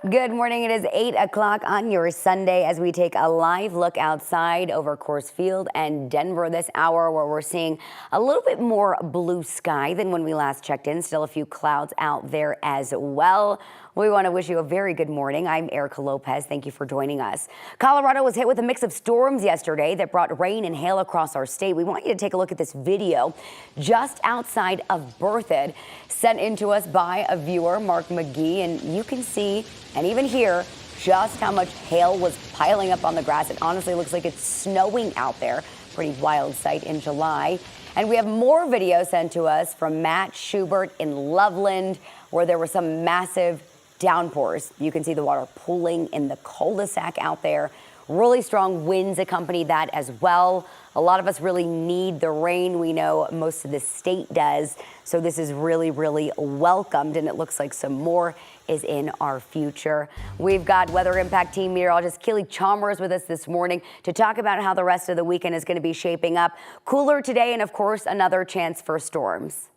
Good morning. It is 8 o'clock on your Sunday as we take a live look outside over Coors Field and Denver this hour, where we're seeing a little bit more blue sky than when we last checked in. Still a few clouds out there as well. We want to wish you a very good morning. I'm Erica Lopez. Thank you for joining us. Colorado was hit with a mix of storms yesterday that brought rain and hail across our state. We want you to take a look at this video just outside of Berthoud, sent in to us by a viewer, Mark McGee, and you can see and even hear just how much hail was piling up on the grass. It honestly looks like it's snowing out there. Pretty wild sight in July. And we have more video sent to us from Matt Schubert in Loveland, where there were some massive downpours. You can see the water pooling in the cul-de-sac out there. Really strong winds accompany that as well. A lot of us really need the rain. We know most of the state does. So this is really, really welcomed, and it looks like some more is in our future. We've got Weather Impact Team meteorologist Keely Chalmers with us this morning to talk about how the rest of the weekend is going to be shaping up. Cooler today, and of course, another chance for storms.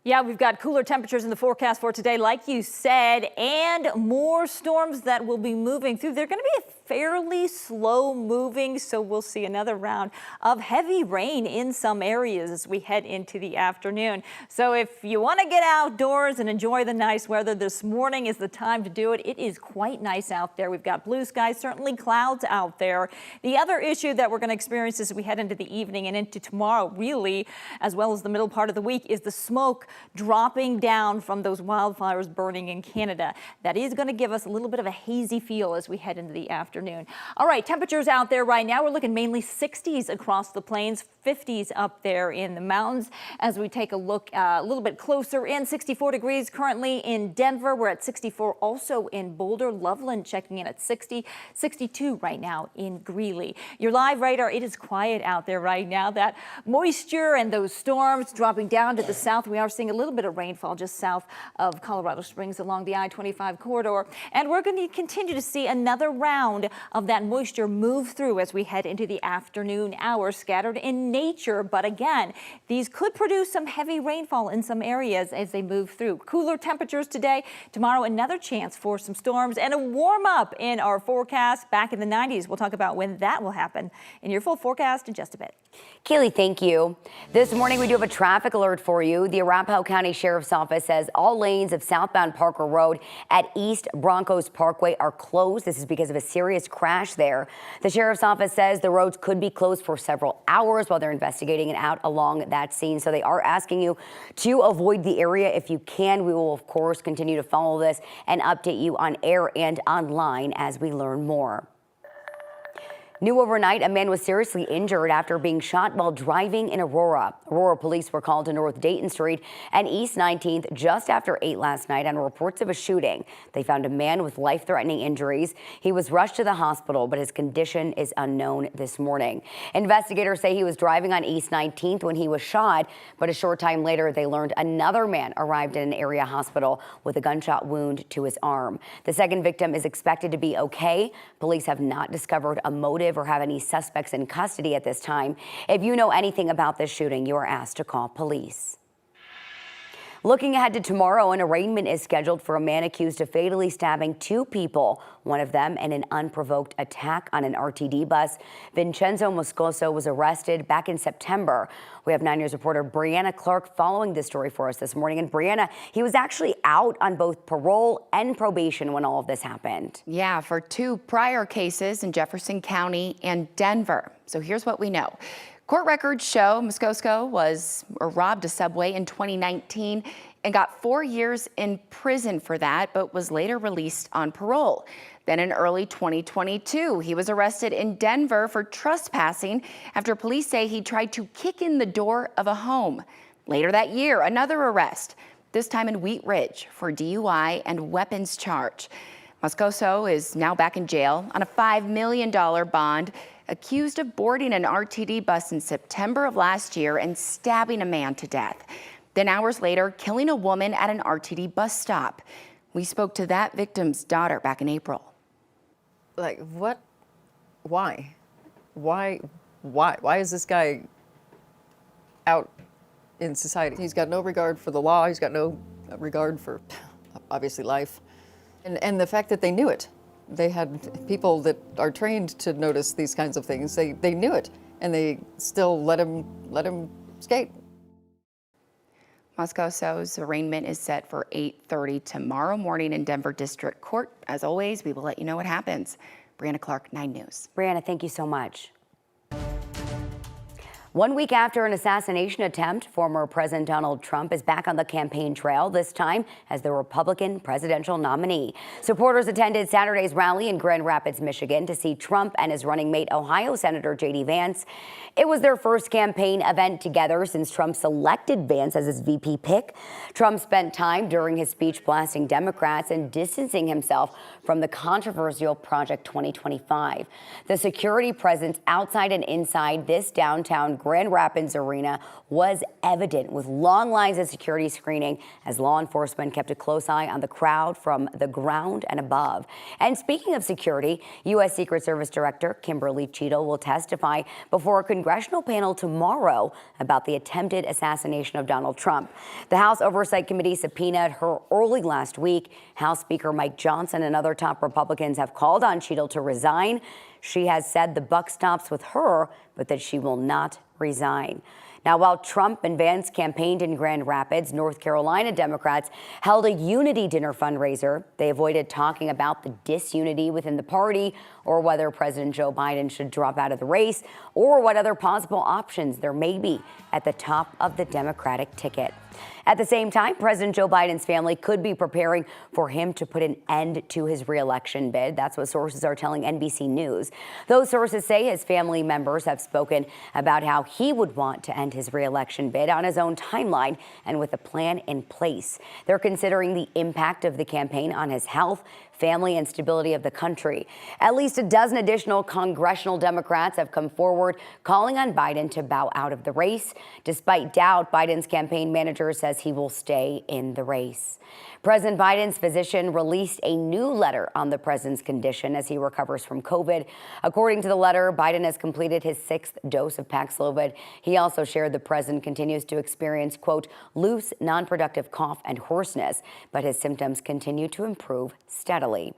Yeah, we've got cooler temperatures in the forecast for today, like you said, and more storms that will be moving through. They're going to be fairly slow moving, so we'll see another round of heavy rain in some areas as we head into the afternoon. So if you want to get outdoors and enjoy the nice weather, this morning is the time to do it. It is quite nice out there. We've got blue skies, certainly clouds out there. The other issue that we're going to experience as we head into the evening and into tomorrow, really, as well as the middle part of the week, is the smoke dropping down from those wildfires burning in Canada. That is going to give us a little bit of a hazy feel as we head into the afternoon. All right, temperatures out there right now, we're looking mainly 60s across the plains, 50s up there in the mountains. As we take a look a little bit closer in, 64 degrees currently in Denver. We're at 64 also in Boulder. Loveland checking in at 60, 62 right now in Greeley. Your live radar, it is quiet out there right now. That moisture and those storms dropping down to the south. We are seeing a little bit of rainfall just south of Colorado Springs along the I-25 corridor. And we're going to continue to see another round of that moisture move through as we head into the afternoon hours, scattered in nature. But again, these could produce some heavy rainfall in some areas as they move through. Cooler temperatures today. Tomorrow, another chance for some storms and a warm up in our forecast back in the 90s. We'll talk about when that will happen in your full forecast in just a bit. Keely, thank you. This morning, we do have a traffic alert for you. The Arapahoe County Sheriff's Office says all lanes of southbound Parker Road at East Broncos Parkway are closed. This is because of a serious crash there. The Sheriff's Office says the roads could be closed for several hours while they're investigating it out along that scene. So they are asking you to avoid the area if you can. We will, of course, continue to follow this and update you on air and online as we learn more. New overnight, a man was seriously injured after being shot while driving in Aurora. Aurora police were called to North Dayton Street and East 19th just after 8 last night on reports of a shooting. They found a man with life-threatening injuries. He was rushed to the hospital, but his condition is unknown this morning. Investigators say he was driving on East 19th when he was shot, but a short time later, they learned another man arrived in an area hospital with a gunshot wound to his arm. The second victim is expected to be okay. Police have not discovered a motive or have any suspects in custody at this time. If you know anything about this shooting, you are asked to call police. Looking ahead to tomorrow, an arraignment is scheduled for a man accused of fatally stabbing 2 people, one of them in an unprovoked attack on an RTD bus. Vincenzo Moscoso was arrested back in September. We have 9 News reporter Brianna Clark following this story for us this morning. And Brianna, he was actually out on both parole and probation when all of this happened. Yeah, for 2 prior cases in Jefferson County and Denver. So here's what we know. Court records show Moscoso robbed a subway in 2019 and got 4 years in prison for that, but was later released on parole. Then in early 2022, he was arrested in Denver for trespassing after police say he tried to kick in the door of a home. Later that year, another arrest, this time in Wheat Ridge for DUI and weapons charge. Moscoso is now back in jail on a $5 million bond, accused of boarding an RTD bus in September of last year and stabbing a man to death. Then hours later, killing a woman at an RTD bus stop. We spoke to that victim's daughter back in April. Like, what? Why? Why is this guy out in society? He's got no regard for the law. He's got no regard for, obviously, life. And the fact that they knew it. They had people that are trained to notice these kinds of things. They knew it, and they still let him skate. Moscoso's arraignment is set for 8:30 tomorrow morning in Denver District Court. As always, we will let you know what happens. Brianna Clark, 9 News. Brianna, thank you so much. 1 week after an assassination attempt, former President Donald Trump is back on the campaign trail, this time as the Republican presidential nominee. Supporters attended Saturday's rally in Grand Rapids, Michigan to see Trump and his running mate, Ohio Senator J.D. Vance. It was their first campaign event together since Trump selected Vance as his VP pick. Trump spent time during his speech blasting Democrats and distancing himself from the controversial Project 2025. The security presence outside and inside this downtown Grand Rapids arena was evident, with long lines of security screening as law enforcement kept a close eye on the crowd from the ground and above. And speaking of security, U.S. Secret Service Director Kimberly Cheadle will testify before a congressional panel tomorrow about the attempted assassination of Donald Trump. The House Oversight Committee subpoenaed her early last week. House Speaker Mike Johnson and other top Republicans have called on Cheadle to resign. She has said the buck stops with her, but that she will not resign. Now, while Trump and Vance campaigned in Grand Rapids, North Carolina Democrats held a unity dinner fundraiser. They avoided talking about the disunity within the party or whether President Joe Biden should drop out of the race or what other possible options there may be at the top of the Democratic ticket. At the same time, President Joe Biden's family could be preparing for him to put an end to his re-election bid. That's what sources are telling NBC News. Those sources say his family members have spoken about how he would want to end his re-election bid on his own timeline and with a plan in place. They're considering the impact of the campaign on his health, family, and stability of the country. At least a dozen additional congressional Democrats have come forward calling on Biden to bow out of the race. Despite doubt, Biden's campaign manager says he will stay in the race. President Biden's physician released a new letter on the president's condition as he recovers from COVID. According to the letter, Biden has completed his 6th dose of Paxlovid. He also shared the president continues to experience, quote, loose, non-productive cough and hoarseness, but his symptoms continue to improve steadily.